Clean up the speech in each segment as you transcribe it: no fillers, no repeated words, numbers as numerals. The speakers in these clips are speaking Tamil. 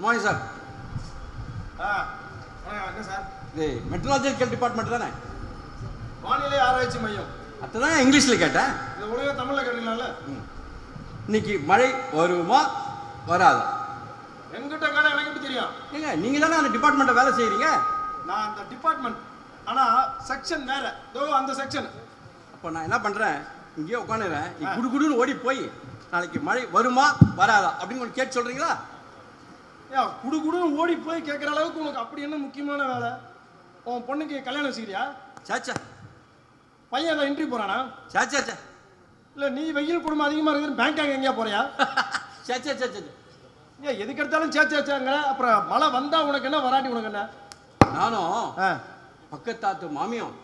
Morning sir. என்ன சார்? இது மெட்ரலாஜிக்கல் டிபார்ட்மெண்ட் தானே? வானிலை ஆராய்ச்சி மையம். அதுதான் இங்கிலீஷில் கேட்டேன். இது உலக தமிழில் கேட்டீங்களால. இன்னைக்கு மழை வருமா வராதா? எங்கிட்ட கேட்டால் எனக்கு எப்படி தெரியும்? ஏங்க நீங்கள் தானே அந்த டிபார்ட்மெண்ட்டை வேலை செய்கிறீங்க. நான் அந்த டிபார்ட்மெண்ட், ஆனால் செக்ஷன் வேற. ஏதோ அந்த செக்ஷன். அப்போ நான் என்ன பண்ணுறேன், இங்கேயே உட்காந்துறேன். குடு குடுன்னு ஓடி போய் நாளைக்கு மழை வருமா வராதா அப்படின்னு கொஞ்சம் கேட்டு சொல்கிறீங்களா? ஏன் குடு குடுன்னு ஓடி போய் கேட்குற அளவுக்கு உனக்கு அப்படி என்ன முக்கியமான வேலை? உன் பொண்ணுக்கு கல்யாணம் வச்சுக்கிறியா? சாச்சா. பையன் ஏதாவது இன்ட்ரி போகிறானா? சாச்சா. இல்லை நீ வெயில் குடும்பம் அதிகமாக இருக்குதுன்னு பேங்காக் எங்கேயா போறியா? சாச்சா சாச்சா. ஏன் எதுக்கு எடுத்தாலும் சேச்சாச்சாங்க. அப்புறம் மழை வந்தா உனக்கு என்ன, வராட்டி உனக்கு என்ன? நானும் பக்கத்தாத்து மாமியம்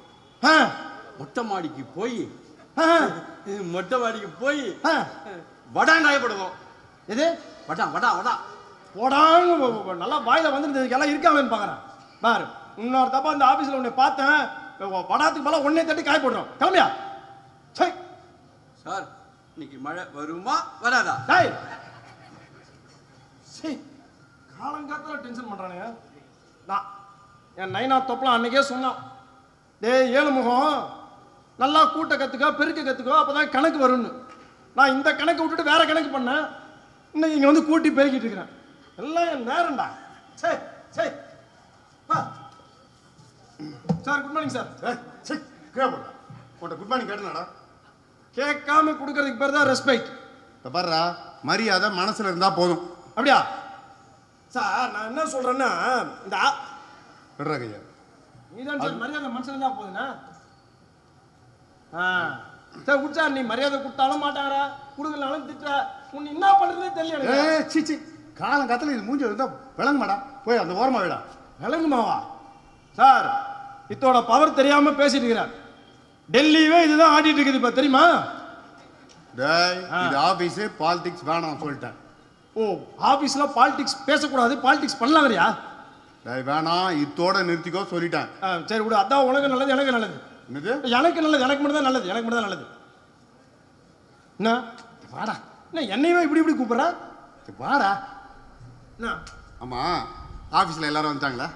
மொட்டை மாடிக்கு போய் வடாங்காயப்படுவோம். எது வடா வடா வடா போடாங்க நல்லா வாயில வந்துருந்ததுக்கு எல்லாம் இருக்காமன்னு பாக்குறேன் பாரு. இன்னொரு தப்பா இந்த ஆபீஸ்ல உன்னை பார்த்தேன். வடாத்துக்கு மேல ஒன்னே தட்டி காய போடுறோம். கிளம்பியா? சார் இன்னைக்கு மழை வருமா வராதா? காலங்காலத்துல டென்ஷன் பண்றானுங்க. நான் என் நைனா தொப்பலாம் அன்னைக்கே சொன்னான், டேய் ஏழு முகம் நல்லா கூட்ட கத்துக்கோ, பெருக்க கத்துக்கோ, அப்பதான் கணக்கு வரும்னு. நான் இந்த கணக்கு விட்டுட்டு வேற கணக்கு பண்ணேன். இன்னைக்கு இங்க வந்து கூட்டி பெருக்கிட்டு இருக்கிறேன். எல்லாம் என் நேரம்டா. சரி சரி sir, good morning sir. Good morning கேட்டனாடா? கேட்காம கொடுக்கறதுக்கு பேர் தான் ரெஸ்பெக்ட். பாருடா, மரியாதை மனசுல இருந்தா போதும். அப்படியா சார்? நான் என்ன சொல்றேன்னா, இந்த கையா நீதான் சார் மரியாதை மனசுல இருந்தா போதுண்ணா. சார் குடிச்சா நீ மரியாதை கொடுத்தாலும் மாட்டாரா, கொடுக்கலாலும் திட்டுற. உன் என்ன பண்றதே தெரியல. சீச்சி, காலம் காலத்துல இது மூஞ்சி இருந்தா விளங்குமாடா. போய் அந்த ஓரமா விடா. விளங்குமாவா சார்? இதோட பவர் தெரியாம பேசிட்டு இருக்கிறார். டெல்லியே இதுதான் ஆடிட்டு இருக்குது இப்ப, தெரியுமா? டேய், இது ஆபீஸ், பாலிடிக்ஸ் வேணாம் சொல்லிட்டேன். ஓ, ஆபீஸ்ல பாலிடிக்ஸ் பேசக்கூடாது, பாலிடிக்ஸ் பண்ணலாம் வரியா? டேய் வேணாம், இதோட நிறுத்திக்கோ சொல்லிட்டேன். சரி விடு, அதான் உனக்கு நல்லது, எனக்கு நல்லது. என்னது எனக்கு நல்லது? எனக்கு மட்டும் தான் நல்லது, எனக்கு மட்டும் தான் நல்லது. என்ன வாடா, என்ன என்னையவே இப்படி இப்படி கூப்பிடுற? வாடா. என்ன? ஆமா, ஆபீஸ்ல எல்லாரும் வந்துட்டாங்களா?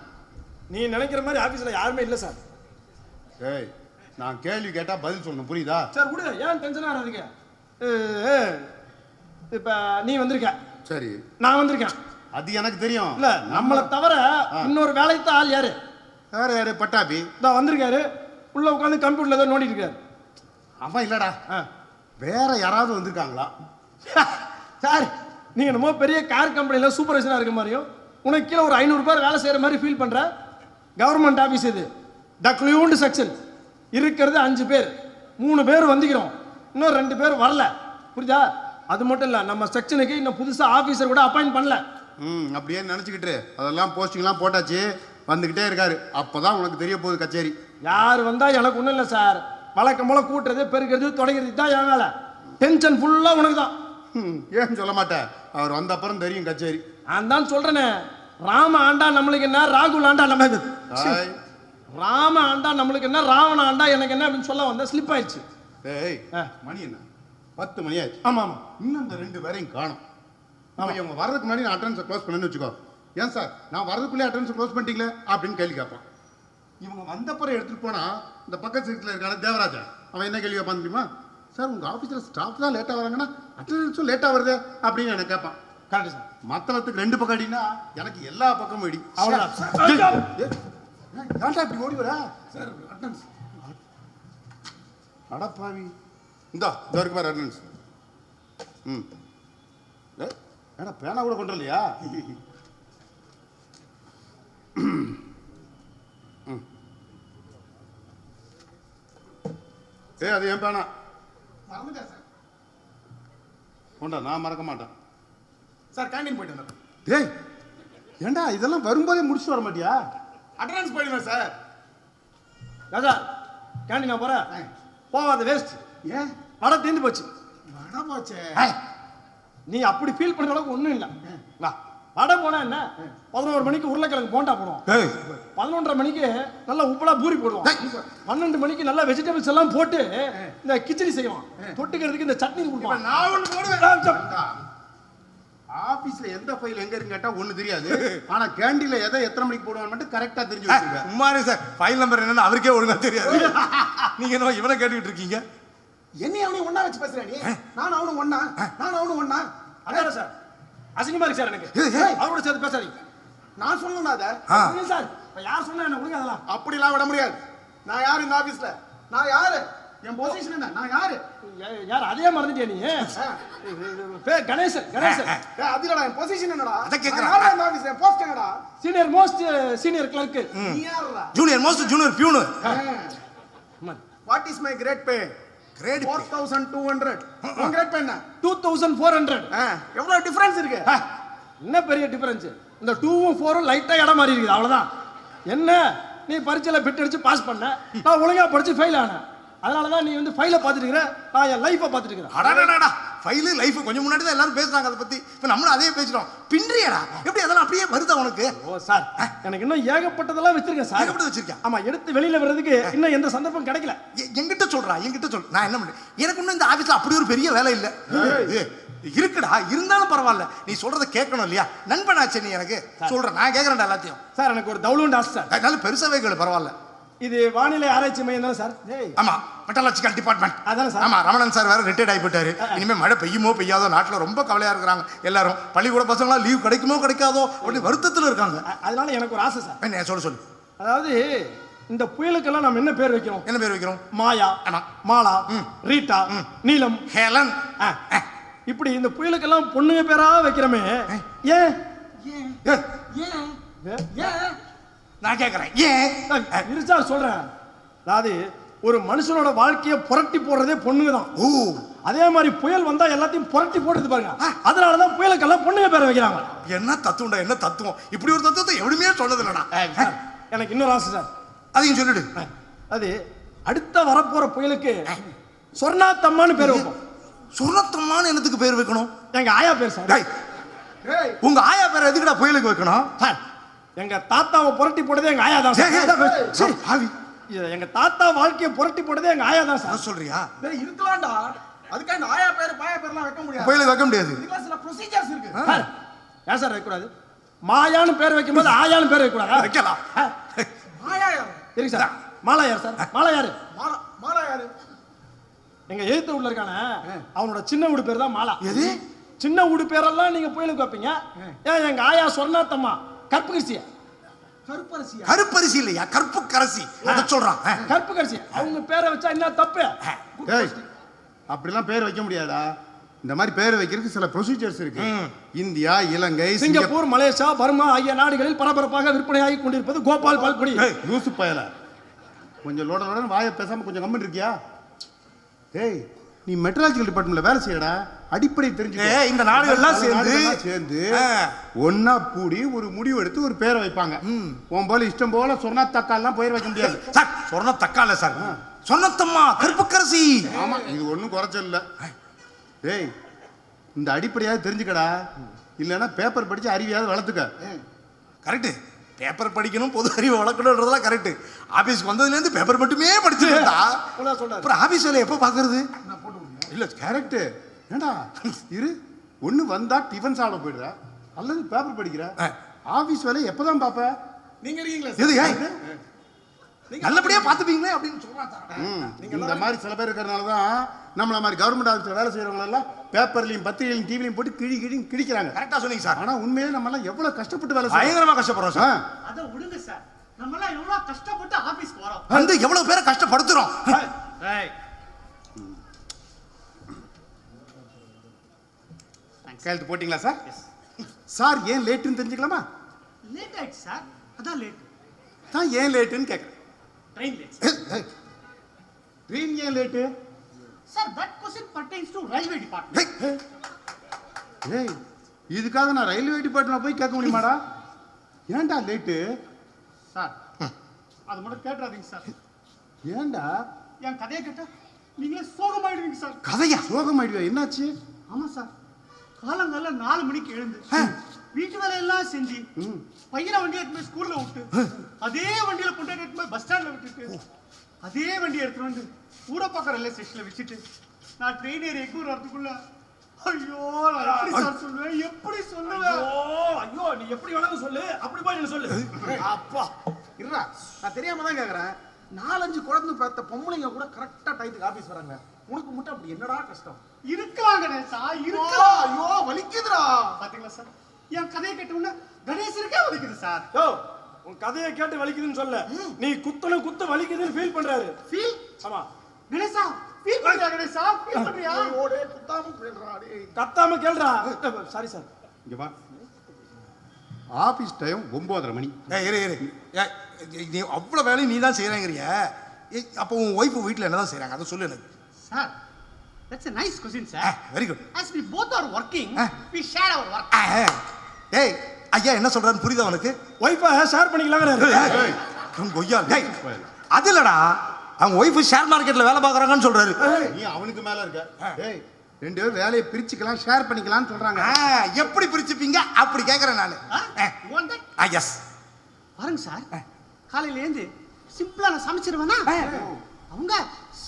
நீ நினைக்கிற மாதிரி ஆபீஸ்ல யாருமே இல்லை சார். டேய், நான் கேள்வி கேட்டா பதில் சொல்லணும், புரியுதா? சார் விடு, ஏன் டென்ஷன் ஆகிறதுக்கு? இப்ப நீ வந்திருக்க, சரி நான் வந்திருக்கேன், அது எனக்கு தெரியும். இல்ல நம்மளை தவிர இன்னொரு வேலைக்கு ஆள் யாரு? வேற யாரு? பட்டாபி தான் வந்திருக்காரு. உள்ள உட்காந்து கம்ப்யூட்டர்ல ஏதோ நோண்டிட்டு இருக்காரு. அவன் இல்லடா, வேற யாராவது வந்திருக்காங்களா? சார் நீங்க என்னமோ பெரிய கார் கம்பெனில சூப்பர்வைசரா இருக்க மாதிரியும், உனக்கு கீழே ஒரு 500 பேர் வேலை செய்யற மாதிரி ஃபீல் பண்ற. கவர்மெண்ட் ஆபீஸ் இது, டக்லியூண்ட் செக்ஷன். இருக்கிறது 5 பேர், 3 பேர் வந்துக்கிறோம், இன்னும் 2 பேர் வரல, புரியுதா? அது மட்டும் இல்ல, நம்ம செக்ஷனுக்கு இன்னும் புதுசா ஆபீசர் கூட அப்பாயிண்ட் பண்ணல. அப்படியே நினைச்சுக்கிட்டு அதெல்லாம் போஸ்டிங்லாம் போட்டாச்சு, வந்துகிட்டே இருக்காரு. அப்பதான் உனக்கு தெரிய போகுது கச்சேரி. யார் வந்தா எனக்கு ஒண்ணும் இல்லை சார். வழக்கம் போல கூட்டுறது, பெருக்கிறது, தொடங்கிறது தான் என் வேலை. டென்ஷன் ஃபுல்லா உனக்கு தான். ஏன்னு சொல்ல மாட்டேன், அவர் வந்த அப்புறம் தெரியும் கச்சேரி. நான் தான் சொல்றேனே, ராம ஆண்டா நம்மளுக்கு என்ன, ராகுல் ஆண்டா நமக்கு. ராம ஆண்டா நம்மளுக்கு என்ன, ராவண ஆண்டா எனக்கு என்ன அப்படின்னு சொல்ல வந்த ஸ்லிப் ஆயிடுச்சு. டேய், மணி என்ன 10 மணி ஆயிடுச்சு. ஆமா ஆமா, இன்னும் இந்த 2 பேரையும் காணும். இவங்க வர்றதுக்கு முன்னாடி நான் அட்டெண்டன்ஸை க்ளோஸ் பண்ணேன்னு வச்சுக்கோ. ஏன் சார் நான் வர்றதுக்குள்ளே அட்டெண்டன்ஸை க்ளோஸ் பண்ணிட்டீங்களே அப்படின்னு கேள்வி கேட்பான். இவங்க வந்தப்பறம் எடுத்துட்டு போனா இந்த பக்கத்து சீட்டில் இருக்கான தேவராஜா, அவன் என்ன கேள்வி கேட்பான் தெரியுமா? சார் உங்க ஆஃபீஸில் ஸ்டாஃப் தான் லேட்டாக வராங்கன்னா அட்டெண்டன்ஸும் லேட்டாக வருது அப்படின்னு எனக்கு கேட்பான். Correct sir. மத்தளத்துக்கு 2 பக்கம் அடினா எனக்கு எல்லா பக்கமும் அடி. ஏன்டா இப்படி ஓடி வர? Sir attendance. அடப்பாவி, இந்தா இதோ இருக்கு பாரு அட்டெண்டன்ஸ். ஏன்னா பேனா கூட கொண்டு இல்லையா? அது என் பேனா. கொண்டா, நான் மறக்க மாட்டேன் சார். கேண்டீன் போயிட்டு வந்தேன். டேய் ஏண்டா இதெல்லாம் வரும்போதே முடிச்சுட்டு வர மாட்டியா? அட்டெண்டன்ஸ் போயிடுவேன் சார். ராஜா கேண்டீன் நான் போறேன். போவாத வேஸ்ட். ஏன்? வடை தீர்ந்து போச்சு. வடை போச்சே. நீ அப்படி ஃபீல் பண்ற அளவுக்கு ஒண்ணும் இல்லை. வடை போனா என்ன, 11 மணிக்கு உருளைக்கிழங்கு போண்டா போடுவோம், 11:30 மணிக்கு நல்லா உப்பலா பூரி போடுவோம், 12 மணிக்கு நல்லா வெஜிடபிள்ஸ் எல்லாம் போட்டு இந்த கிச்சடி செய்வோம், தொட்டுக்கிறதுக்கு இந்த சட்னி கொடுப்போம். நான் ஒண்ணு போடுவேன். ஆபீஸ்ல எந்த ஃபைல் எங்க இருக்கு கேட்டா ஒண்ணு தெரியாது. ஆனா கேண்டீன்ல எதை எத்தனை மணிக்கு போடுவான்னு மட்டும் கரெக்டா தெரிஞ்சு வச்சிருக்க. சும்மாரே சார், ஃபைல் நம்பர் என்னன்னு அவருக்கே ஒழுங்கா தெரியாது. நீங்க என்ன இவனை கேட்டுக்கிட்டு இருக்கீங்க? என்னைய அவனையும் ஒண்ணா வச்சு பேசுற நீ? நான் அவனும் ஒண்ணா? அதான் சார் அசிங்கமா இருக்கு சார் எனக்கு. அவரோட சேர்த்து பேசாதீங்க. நான் சொல்லணும் அத இல்ல சார், இப்ப யார் சொன்னா என்ன கொடுங்க அதெல்லாம். அப்படிலாம் விட முடியாது. நான் யாரு இந்த ஆபீஸ்ல? நான் யாரு? என் பொசிஷன் என்ன? நான் யாரு? யார் அதே மறந்துட்டியா நீ? பேர் கணேசன். அதுலடா என் பொசிஷன் என்னடா? அத கேக்குறேன். நான் இந்த ஆபீஸ்ல என் போஸ்ட் என்னடா? Senior most senior clerk. நீ யாருடா? Junior most junior peon. What is my grade pay? Grade 4200. உன் கிரேட் பே என்ன? 2400. எவ்வளவு டிஃபரன்ஸ் இருக்கு? என்ன பெரிய டிஃபரன்ஸ்? இந்த 2வும் 4ம் லைட்டா இடம் மாறி இருக்குது, அவ்வளவுதான். என்ன நீ பரீட்சையில பிட் அடிச்சு பாஸ் பண்ண, நான் ஒழுங்கா படிச்சு ஃபெயில் ஆனேன். அதனாலதான் நீ வந்து ஃபைலை பார்த்துட்டு இருக்கிற, நான் என் லைஃபை பார்த்துட்டு இருக்கிறேன். அடடடடா, ஃபைல் லைஃப் கொஞ்சம் முன்னாடி தான் எல்லாரும் பேசுறாங்க அதை பத்தி. இப்ப நம்மளும் அதே பேசுறோம். பின்றியடா எப்படி அதெல்லாம் அப்படியே வருதா உனக்கு? ஓ சார், எனக்கு இன்னும் ஏகப்பட்டதெல்லாம் வச்சிருக்கேன் சார். ஏகப்பட்டது வச்சிருக்கேன். ஆமா, எடுத்து வெளியில வர்றதுக்கு இன்னும் எந்த சந்தர்ப்பம் கிடைக்கல. என்கிட்ட சொல். நான் என்ன பண்ணேன்? எனக்கு இன்னும் இந்த ஆபீஸ்ல அப்படி ஒரு பெரிய வேலை இல்ல. இருக்குடா, இருந்தாலும் பரவாயில்ல. நீ சொல்றத கேட்கணும் இல்லையா? நண்பனாச்சே நீ. எனக்கு சொல்றேன், நான் கேட்கறேன்டா எல்லாத்தையும். சார் எனக்கு ஒரு தவுளுண்டு ஆசை சார். நல்ல பெருசாவே கேளு, பரவாயில்ல. இது வானிலை ஆராய்ச்சி மையம் தானே சார்? ஆமா, மெட்டலர்ஜிக்கல் டிபார்ட்மெண்ட். அதானே சார்? ஆமா, ரமணன் சார் வேற ரிட்டையர்ட் ஆகி போயிட்டாரு. இனிமே மழை பெய்யுமோ பெய்யாதோ, நாட்டுல ரொம்ப கவலையா இருக்கிறாங்க எல்லாரும். பள்ளிக்கூட பசங்களாம் லீவ் கிடைக்குமோ கிடைக்காதோ அப்படி வருத்தத்துல இருக்காங்க. அதனால எனக்கு ஒரு ஆசை சார். என்ன சொல்லு. அதாவது இந்த புயலுக்கெல்லாம் நம்ம என்ன பேர் வைக்கிறோம்? என்ன பேர் வைக்கிறோம்? மாயா, ஆமா, மாலா, ரீட்டா, நீலம், ஹேலன். இப்படி இந்த புயலுக்கெல்லாம் பொண்ணுங்க பேரா வைக்கிறோமே, ஏன்? நான் கேட்கறேன், ஏன்? இருச்சா சொல்றேன். அதாவது ஒரு மனுஷனோட வாழ்க்கையை புரட்டி போடுறதே பொண்ணுங்க தான். ஓ, அதே மாதிரி புயல் வந்தா எல்லாத்தையும் புரட்டி போடுறது பாருங்க. அதனாலதான் புயலுக்கெல்லாம் பொண்ணுங்க பேரை வைக்கிறாங்க. என்ன தத்துவம்டா, என்ன தத்துவம்? இப்படி ஒரு தத்துவத்தை எவ்வளவுமே சொன்னது இல்லடா. எனக்கு இன்னொரு ஆசை சார், அதையும் சொல்லிடு. அது அடுத்த வரப்போற புயலுக்கு சொர்ணாத்தம்மான்னு பேர் வைப்போம். சொர்ணத்தம்மான்னு என்னத்துக்கு பேர் வைக்கணும்? எங்க ஆயா பேர் சார். உங்க ஆயா பேர் எதுக்குடா புயலுக்கு வைக்கணும்? எங்க தாத்தாவை புரட்டி போட்டதே எங்க ஆயா தான் சார். எங்க தாத்தா வாழ்க்கையை புரட்டி போட்டதே எங்க ஆயா தான் சார். சொல்றியா? இருக்கலாம்டா. அதுக்காக இந்த ஆயா பேர் பாயா பேர்லாம் வைக்க முடியாது. புயலுக்கு வைக்க முடியாது. இதுல சில ப்ரொசீஜர்ஸ் இருக்கு. ஏன் சார் வைக்கக்கூடாது? மாயான்னு பேர் வைக்கும்போது ஆயான்னு பேர் வைக்கக்கூடாதா? வைக்கலாம். மாயா யாரு? இருக்கு சார். மாலா யார் சார்? மாலா யாரு? மாலா யாரு? எங்க எழுத்து உள்ள இருக்கான அவனோட சின்ன வீடு பேர் தான் மாலா. எது? சின்ன வீடு பேரெல்லாம் நீங்க புயலுக்கு வைப்பீங்க. ஏன் எங்க ஆயா சொர்ணாத்தம்மா கற்பு கரிசியா? கருப்பரிசியா? கருப்பரிசி இல்லையா, கற்பு கரசி. அத சொல்றான். கற்பு கரிசி. அவங்க பேரை வச்சா என்ன தப்பு? அப்படிலாம் பேர் வைக்க முடியாதா? இந்த மாதிரி பேர் வைக்கிறதுக்கு சில ப்ரொசீஜர்ஸ் இருக்கு. இந்தியா, இலங்கை, சிங்கப்பூர், மலேசியா, பர்மா ஆகிய நாடுகளில் பரபரப்பாக விற்பனையாகி கொண்டிருப்பது கோபால் பால்பொடி. லூசு பயல, கொஞ்சம் லோட வாயை பேசாம கொஞ்சம் கம்மன் இருக்கியா? ஏய், நீ மெட்ராலஜிக்கல் டிபார்ட்மெண்ட்ல வேலை செய்யடா. அடிப்படை தெரிஞ்சுக்க. இந்த நாடுகள்லாம் சேர்ந்து ஒன்னா கூடி ஒரு முடிவு எடுத்து ஒரு பேரை வைப்பாங்க. உன் போல இஷ்டம் போல சொன்னா தக்காலாம் பேர் வைக்க முடியாது சார். சொன்ன தக்கால சார், சொன்னத்தம்மா கருப்புக்கரசி. ஆமா, இது ஒண்ணும் குறைச்சல் இல்ல. ஏய், இந்த அடிப்படையாவது தெரிஞ்சுக்கடா. இல்லைன்னா பேப்பர் படிச்சு அறிவியாவது வளர்த்துக்க. கரெக்ட். பேப்பர் படிக்கணும், பொது அறிவு வளர்க்கணுன்றதெல்லாம் கரெக்ட். ஆபீஸ்க்கு வந்ததுல இருந்து பேப்பர் மட்டுமே படிச்சுட்டா அப்புறம் ஆபீஸ் வேலை எப்ப பாக்குறது? இல்ல கரெக்ட். ஏண்டா இரு, ஒண்ணு வந்தா டிஃபன் சாப்பிட போயிடுற அல்லது பேப்பர் படிக்கிற. ஆபீஸ் வேலை எப்பதான் பாப்ப? நீங்க இருக்கீங்களா? எது? நல்லபடியா பாத்துப்பீங்களே அப்படின்னு சொல்றாங்க. இந்த மாதிரி சில பேர் இருக்கிறதுனாலதான் நம்மள மாதிரி கவர்மெண்ட் ஆபீஸ்ல வேலை செய்யறவங்க எல்லாம் பேப்பர்லயும் பத்திரிகையிலும் டிவிலையும் போட்டு கிழிக்கிறாங்க. கரெக்டா சொன்னீங்க சார். ஆனா உண்மையிலே நம்ம எல்லாம் எவ்வளவு கஷ்டப்பட்டு வேலை செய்யறோம். பயங்கரமா கஷ்டப்படுறோம் சார். அத விடுங்க சார். நம்ம எல்லாம் எவ்வளவு கஷ்டப்பட்டு ஆபீஸ்க்கு வரோம். வந்து எவ்வளவு பேரை கஷ்டப்படுத்துறோம். கையெழுத்து போட்டீங்களா சார்? சார் ஏன் லேட்டுன்னு தெரிஞ்சுக்கலாமா? லேட் ஆயிடுச்சு சார். அதான் லேட். தான் ஏன் லேட்டுன்னு கேட்குறேன். Train late. ட்ரெயின் ஏன் late? Sir, that question pertains to railway department. ஏய், இதுக்காக நான் ரயில்வே டிபார்ட்மெண்ட் போய் கேட்க முடியுமாடா? ஏன்டா லேட்டு? சார், அது மட்டும் கேட்றாதீங்க சார். ஏன்டா? என் கதையை கேட்டா நீங்களே சோகமாயிடுவீங்க சார். கதையா? சோகமாயிடுவா? என்னாச்சு? ஆமா சார், காலங்கால 4 மணிக்கு எழுந்து வீட்டு வேலையெல்லாம் செஞ்சு பையனை வண்டியை எடுத்து போய் ஸ்கூல்ல விட்டு அதே வண்டியில கொண்டாடி எடுத்து போய் பஸ் ஸ்டாண்ட்ல விட்டுட்டு அதே வண்டியை எடுத்துட்டு வந்து ஊரப்பாக்கம் ரயில்வே ஸ்டேஷன்ல வச்சுட்டு நான் ட்ரெயின் ஏறி எக்கூர் வரதுக்குள்ள ஐயோ, நான் எப்படி சார் சொல்லுவேன்? எப்படி சொல்லுவேன்? எப்படி வேணாலும் சொல்லு, அப்படி போய் நீ சொல்லு. அப்பா இருடா, நான் தெரியாம தான் கேக்குறேன். 4-5 குழந்தை பார்த்த பொம்பளைங்க கூட கரெக்டா டைத்துக்கு ஆபீஸ் வராங்க. உனக்கு மட்டும் அப்படி என்னடா கஷ்டம்? இருக்கலாம் கணேசா, இருக்கலாம். ஐயோ வலிக்குதுடா. பாத்தீங்களா சார், என் கதையை கேட்டவுடனே கணேசனுக்கே வலிக்குது சார். யோ, உன் கதையை கேட்டு வலிக்குதுன்னு சொல்ல, நீ குத்தன குத்து வலிக்குதுன்னு ஃபீல் பண்றாரு. ஃபீல் ஆமா, கணேசா, ஃபீல் பண்றியா கணேசா? ஃபீல் பண்றியா? ஓடே குத்தாம போயிடுறா டேய். கத்தாம கேளுடா. Sorry sir. இங்க வா. ஆபீஸ் டைம் 9:30 மணி. இரு நீ அவ்வளவு வேலையும் நீ தான் செய்யறேங்கிறிய. அப்போ உன் ஒய்ஃப் வீட்ல என்னதான் செய்றாங்க அதை சொல்லு எனக்கு. Sir, that's a nice question sir. Very good. As we both are working, we share our work. ஏய் ஐயா என்ன சொல்றான்னு புரியுதா உனக்கு? ஒய்ஃபை ஷேர் பண்ணிக்கலாங்கிறாரு. உன் கொய்யா டேய் அது இல்லடா, அவங்க ஒய்ஃப் ஷேர் மார்க்கெட்ல வேலை பார்க்கறாங்கன்னு சொல்றாரு. நீ அவனுக்கு மேல இருக்க. டேய், ரெண்டு பேரும் வேலையை பிரிச்சுக்கலாம், ஷேர் பண்ணிக்கலாம்னு சொல்றாங்க. எப்படி பிரிச்சுப்பீங்க அப்படி கேக்குறேன் நானு. You want that? எஸ். பாருங்க சார், காலையில எழுந்து சிம்பிளா நான் சமைச்சிருவேனா, அவங்க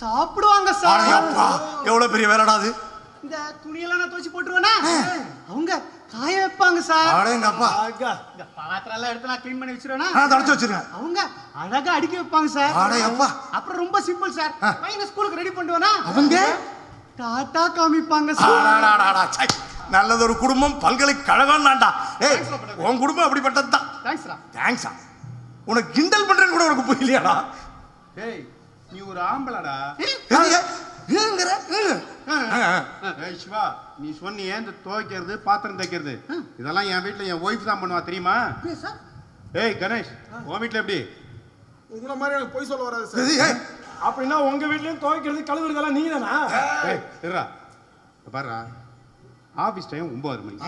சாப்பிடுவாங்க சார். அப்பா எவ்வளவு பெரிய வேலைடா அது. இந்த துணியெல்லாம் நான் துவைச்சு போட்டுருவேனா, அவங்க காய வைப்பாங்க சார். அடேங்க அப்பா. இந்த பாத்திரம் எல்லாம் எடுத்து நான் க்ளீன் பண்ணி வச்சிருவேனா, நான் தொடச்சு வச்சிருக்கேன். அவங்க அழகா அடுக்கி வைப்பாங்க சார். அடே அப்பா. அப்புறம் ரொம்ப சிம்பிள் சார், பையனை ஸ்கூலுக்கு ரெடி பண்ணுவேனா, அவங்க டாடா காமிப்பாங்க சார். அடடடடா, சை. நல்லதொரு குடும்பம் பல்கலைக்கழகம் தான்டா. ஏய் உன் குடும்பம் அப்படிப்பட்டது தான். தேங்க்ஸ்ரா. தேங்க்ஸா. உனக்கு கிண்டல் பண்றேன்னு கூட உனக்கு புரியலையாடா? டேய், நீ ஒரு ஆம்பளடா. ஏங்கற ஏய் சிவா, நீ சொன்னியே இந்த துவைக்கிறது பாத்திரம் தைக்கிறது இதெல்லாம் என் வீட்ல என் ஒய்ஃப் தான் பண்ணுவா தெரியுமா? சார், ஏய் கணேஷ், உன் வீட்ல எப்படி? உங்கள மாதிரி எனக்கு போய் சொல்ல வராது சார். அப்படின்னா உங்க வீட்லயும் துவைக்கிறது கழுவுறதெல்லாம் நீ தானா? ஏய் இருடா, இங்க பாருடா, ஆபீஸ் டைம் 9 மணி.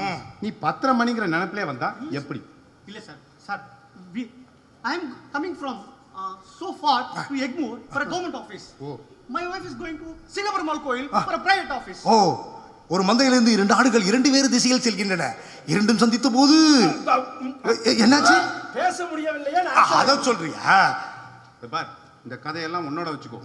நீ 10:30 மணிங்கிற நினைப்பிலே வந்தா எப்படி? இல்ல sir. Sir, I am coming from so far to Egmore for a government office. Oh. My wife is going to Singapore Mall Coil for a private office. ஓ, ஒரு மந்தையிலிருந்து 2 ஆடுகள் 2 வேறு திசையில் செல்கின்றன. இரண்டும் சந்தித்த போது என்னாச்சு? பேச முடியவில்லையா? அத சொல்றியா? இங்க பார், இந்த கதையெல்லாம் உன்னோட வச்சுக்கோ.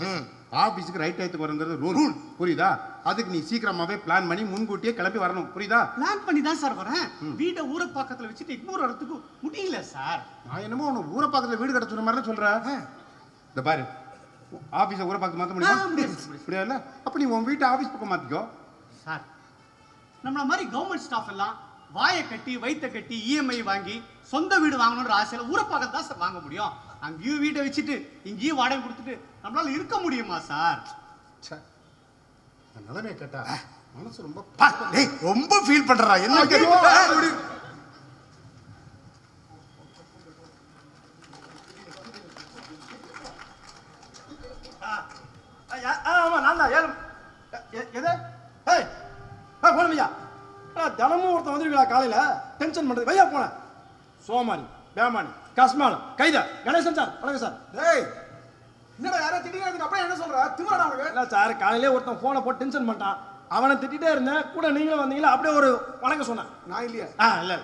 ஆபீஸ்க்கு ரைட் டயத்துக்கு வரங்கிறது ரூல், புரியுதா? அதுக்கு நீ சீக்கிரமாவே பிளான் பண்ணி முன்கூட்டியே கிளம்பி வரணும், புரியுதா? பிளான் பண்ணி தான் சார் வரேன். வீட்டை ஊர பக்கத்துல வச்சுட்டு எக்மோர் வரதுக்கு முடியல சார். நான் என்னமோ உன்னை ஊரை பக்கத்துல வீடு கட்ட சொன்ன மாதிரி சொல்றேன். இந்த பாரு, ஆபீஸை ஊரை பக்கத்து மாத்த முடியுமா? முடியாதுல்ல. அப்ப நீ உன் வீட்டை ஆபீஸ் பக்கம் மாத்திக்கோ. சார், நம்மள மாதிரி கவர்மெண்ட் ஸ்டாஃப் எல்லாம் வாயை கட்டி வயிற்ற கட்டி இஎம்ஐ வாங்கி சொந்த வீடு வாங்கணுன்ற ஆசையில ஊரை பக்கத்து தான் சார் வாங்க முடியும். அங்கேயும் வீட்டை வச்சுட்டு இங்கேயும் வாடகை கொடுத்துட்டு நம்மளால இருக்க முடியுமா சார்? நிலைமையை கேட்டா மனசு ரொம்ப டேய் ரொம்ப ஃபீல் பண்றா. என்ன ஆமா நான் தான் ஏழு எது? ஏய் போனவையா, தினமும் ஒருத்தன் வந்துருக்கா காலையில டென்ஷன் பண்றது. வையா போன சோமாரி பேமானி கஸ்மானம் கைதா. கணேசன் சார் வணக்கம் சார். டேய் என்னடா யாரோ திட்டினதுக்கு அப்புறம் என்ன சொல்ற? திமிரடா உனக்கு? இல்ல சார், காலையிலே ஒருத்தன் போனை போட்டு டென்ஷன் பண்ணிட்டான். அவனை திட்டிட்டே இருந்தேன், கூட நீங்களும் வந்தீங்களா, அப்படியே ஒரு வணக்கம் சொன்னேன். நான் இல்லையா? இல்ல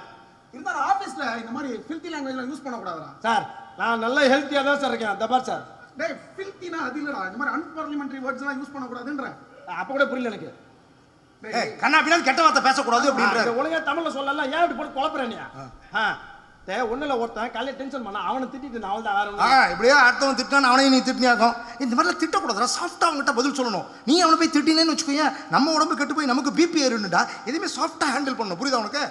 இருந்தாலும் ஆபீஸ்ல இந்த மாதிரி ஃபில்தி லாங்குவேஜ்லாம் யூஸ் பண்ண கூடாதுடா. சார், நான் நல்ல ஹெல்த்தியா தான் சார் இருக்கேன். தபார் சார். டேய் ஃபில்தினா அது இல்லடா, இந்த மாதிரி அன்பார்லிமெண்டரி வேர்ட்ஸ் எல்லாம் யூஸ் பண்ண கூடாதுன்ற. அப்ப கூட புரியல எனக்கு. ஏய் கண்ணா பின்னால கெட்ட வார்த்தை பேசக்கூடாது அப்படின்ற. ஒழுங்கா தமிழ்ல சொல்லலாம், ஏன் இப்படி போட்டு குழப்பறேனியா? ஒண்ணுல ஒருத்தன் காலையில டென்ஷன் பண்ணா, அவனை திட்டிட்டு நான் அவள் தான் இப்படியே அடுத்தவன் திட்டான் அவனையும் நீ திட்டினியாக்கும். இந்த மாதிரிலாம் திட்டக்கூடாதுடா. சாஃப்டா அவங்ககிட்ட பதில் சொல்லணும். நீ அவனை போய் திட்டினேன்னு வச்சுக்கோங்க, நம்ம உடம்பு கெட்டு போய் நமக்கு பிபி ஏறுண்டா. எதுவுமே சாஃப்டா ஹேண்டில் பண்ணணும், புரியுதா உனக்கு?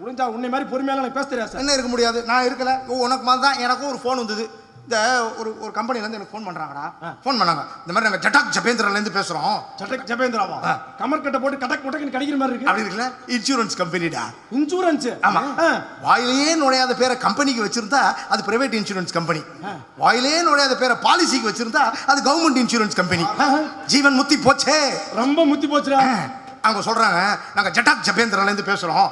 முடிஞ்சா உன்னை மாதிரி பொறுமையால எனக்கு பேச தெரியாது சார். என்ன இருக்க முடியாது, நான் இருக்கல. உனக்கு மாதிரி தான் எனக்கும் ஒரு ஃபோன் வந்தது. இந்த ஒரு கம்பெனிலேருந்து எனக்கு ஃபோன் பண்ணுறாங்கடா. ஃபோன் பண்ணாங்க, இந்த மாதிரி நாங்கள் ஜட்டாக் ஜபேந்திராலேருந்து பேசுகிறோம். ஜட்டக் ஜபேந்திராவா? கமர் கட்டை போட்டு கட்டக் முட்டக்குன்னு கடிக்கிற மாதிரி இருக்கு. அப்படி இருக்குல்ல, இன்சூரன்ஸ் கம்பெனிடா. இன்சூரன்ஸ்? ஆமா. வாயிலேயே நுழையாத பேரை கம்பெனிக்கு வச்சிருந்தா அது பிரைவேட் இன்சூரன்ஸ் கம்பெனி. வாயிலேயே நுழையாத பேரை பாலிசிக்கு வச்சிருந்தா அது கவர்மெண்ட் இன்சூரன்ஸ் கம்பெனி. ஜீவன் முத்தி போச்சே. ரொம்ப முத்தி போச்சுடா. அவங்க சொல்றாங்க, நாங்க ஜட்டாக் ஜபேந்திராலேருந்து பேசுறோம்,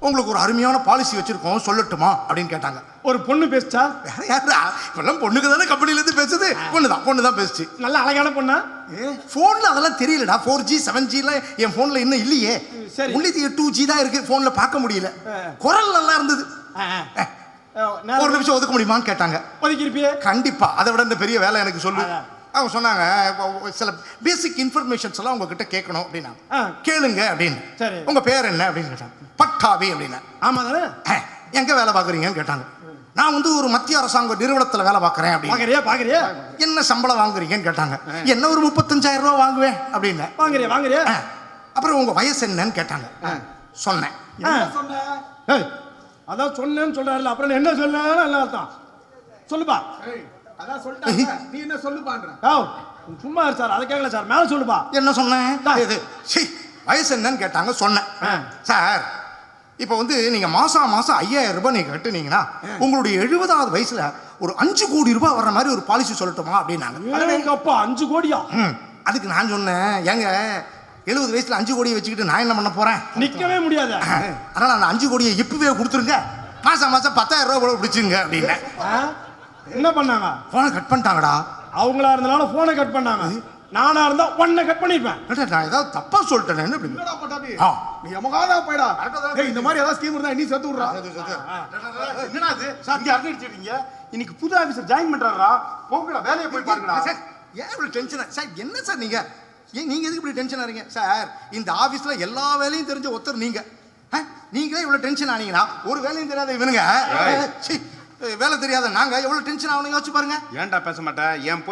உங்களுக்கு ஒரு அருமையான பாலிசி வச்சிருக்கோம், சொல்லட்டுமா அப்படின்னு கேட்டாங்க. ஒரு பொண்ணு பேசுச்சா? இப்பெல்லாம் பொண்ணுக்கு தானே கம்பெனில இருந்து பேசுது. பொண்ணு தான் பேசுச்சு. நல்ல அழகான பொண்ணா? போன்ல அதெல்லாம் தெரியலடா. 4G 7G என் போன்ல இன்னும் இல்லையே. only 2G தான் இருக்கு. போன்ல பார்க்க முடியல. குரல் நல்லா இருந்தது. ஒரு நிமிஷம் ஒதுக்க முடியுமான்னு கேட்டாங்க. ஒதுக்கிருப்பியே? கண்டிப்பா. அதை விட இந்த பெரிய வேலை எனக்கு சொல்லு. அவங்க சொன்னாங்க, சில பேசிக் இன்ஃபர்மேஷன்ஸ் எல்லாம் உங்ககிட்ட கேட்கணும் அப்படின்னா. கேளுங்க அப்படின்னு. உங்க பேர் என்ன அப்படின்னு கேட்டாங்க. பட்டாபி அப்படின்னா. ஆமா தானே. எங்க வேலை பார்க்குறீங்கன்னு கேட்டாங்க. நான் வந்து ஒரு மத்திய அரசாங்க நிறுவனத்தில் வேலை பார்க்குறேன் அப்படின்னு. பாக்குறியா என்ன சம்பளம் வாங்குறீங்கன்னு கேட்டாங்க. என்ன ஒரு 35,000 ரூபா வாங்குவேன் அப்படின்னு. வாங்குறியா அப்புறம் உங்க வயசு என்னன்னு கேட்டாங்க. சொன்னேன். ஏய், அதான் சொன்னேன்னு சொல்றாருல, அப்புறம் என்ன சொல்ல அர்த்தம் சொல்லுப்பா. அதான் சொல்லிட்டாங்க, நீ என்ன சொல்லுப்பான்ற. சும்மா இரு சார், அதை கேட்கல சார், மேல சொல்லுப்பா. என்ன சொன்னேன்? இது வயசு என்னன்னு கேட்டாங்க. சொன்னேன். சார், இப்போ வந்து நீங்க மாசம் 5,000 ரூபாய் நீங்க கட்டுனீங்கன்னா உங்களுடைய 70வது வயசுல ஒரு 5 கோடி ரூபாய் வர்ற மாதிரி ஒரு பாலிசி சொல்லட்டுமா அப்படின்னாங்க. அப்பா 5 கோடியா? அதுக்கு நான் சொன்னேன், ஏங்க 70 வயசுல 5 கோடியை வச்சுக்கிட்டு நான் என்ன பண்ண போறேன்? நிக்கவே முடியாது. அதனால அந்த 5 கோடியை இப்பவே கொடுத்துருங்க, மாசம் 10,000 ரூபாய் கூட பிடிச்சுங்க அப்படின்னு. என்ன பண்ணாங்க? போனை கட் பண்ணிட்டாங்கடா. அவங்களா இருந்தாலும் போனை கட் பண்ணாங்க. நானா இருந்தா ஒன்ன கட் பண்ணிருப்பேன். நான் ஏதாவது தப்பா சொல்லிட்டேன். என்னடா பட்டாபி, நீ எமகாதா போய்டா. டேய், இந்த மாதிரி ஏதாவது ஸ்கீம் இருந்தா நீ சேர்த்து விடுறா. என்னடா அது இங்க அங்க அடிச்சிட்டீங்க. இன்னைக்கு புது ஆபீசர் ஜாயின் பண்றாரா? போங்கடா, வேலையை போய் பாருங்கடா. சார், ஏன் இவ்வளவு டென்ஷன் சார்? என்ன சார் நீங்க நீங்க எதுக்கு இப்படி டென்ஷன் ஆறீங்க சார்? இந்த ஆபீஸ்ல எல்லா வேலையும் தெரிஞ்ச ஒருத்தர் நீங்க. நீங்களே இவ்வளவு டென்ஷன் ஆனீங்கன்னா ஒரு வேலையும் தெரியாத இவனுங்க, வேலை தெரியாத நாங்க எவ்வளவு டென்ஷன் ஆகணும் யோசிச்சு பாருங்க. ஏன்டா பேச மாட்டேன்? ஏன் போய்